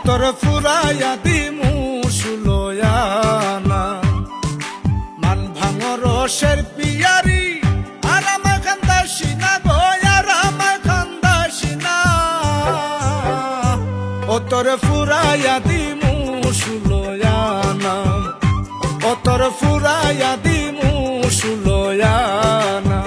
অতর ফুরাইয়া দিমু সুলয়ানা মান ভাঙর রসের পিয়ারি আর আমার খান্দাসি না গো আর আমার খান্দাসি না অতর ফুরাইয়া দিমু সুলয়ানা অতর ফুরাইয়া দিমু সুলয়ানা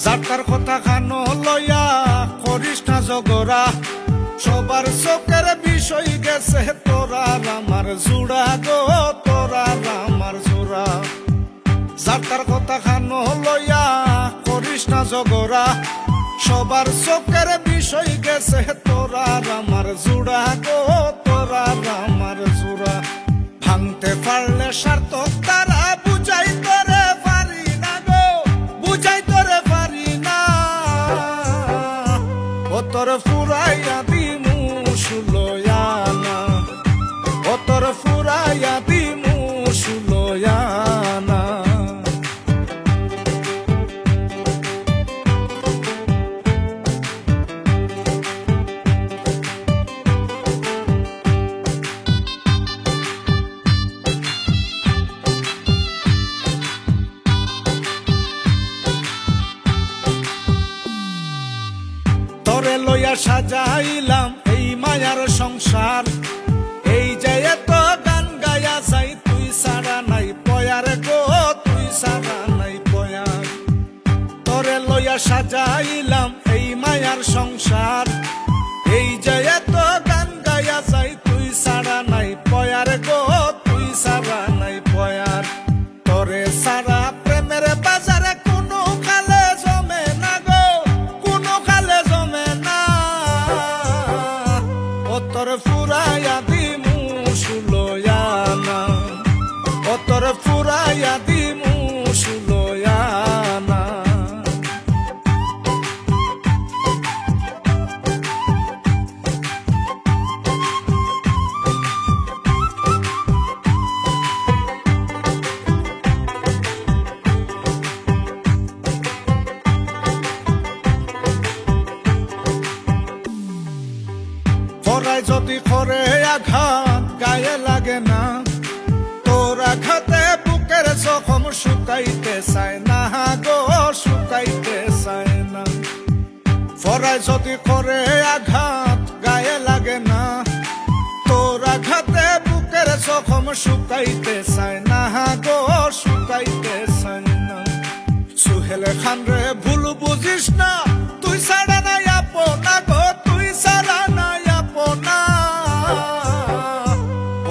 যার কথা খানো লয়া করিস না জগরা সবার চোখের বিষয় গেছে তোরার আমার জোড়া গো তোরার আমার জোড়া যার কথা খানো লয়া করিস না জগরা সবার চোখের বিষয় গেছে তোরার আমার জোড়া গো তোরার আমার জোড়া ভাঙতে পারলে সার্থক তারা বুঝাই তোরে পারি না গো বুঝাই তোরে পারি না অতর ফুরাইয়া দিমু সুলয়ানা অতর ফুরাইয়া দিমু সুলয়ানা তোরে লইয়া সাজাইলাম এই মায়ার সংসার এই যে এত গান গায়া যাই তুই সারা নাই পয়ার গো তুই সারা নাই পয়ার তোরে লইয়া সাজাইলাম এই মায়ার সংসার এই যে এত গান গায়া যাই তুই সারা নাই পয়ার গো তুই সারা নাই পয়ার তোরে সারা প্রেমের বাজারে কোনো কালে জমে না গো কোনো কালে জমে না অতর ফুরাইয়া দিমু সুলয়ানা অতর ফুরাইয়া দিমু সুলয়ানা পরায় যদি করে আঘাত গায়ে লাগে না তোর আঘাতে বুকের জখম শুকাইতে চায় না গো শুকাইতে চায় না পরায় যদি করে আঘাত গায়ে লাগে না তোর আঘাতে বুকের জখম শুকাইতে চায় না গো শুকাইতে চায় না সুহেল খান রে ভুল বুঝিস না তুই ছাড়া নাই আপনা গো তুই ছাড়া নাই আপনা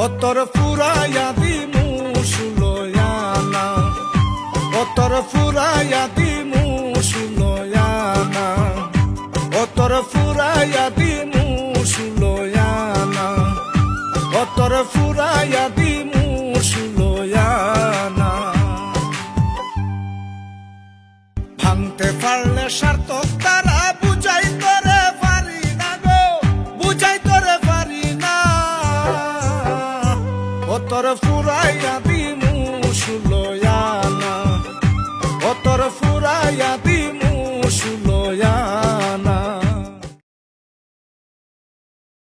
অতর ফুরাইয়া দিমু সুলয়ানা অতর ফুরাইয়া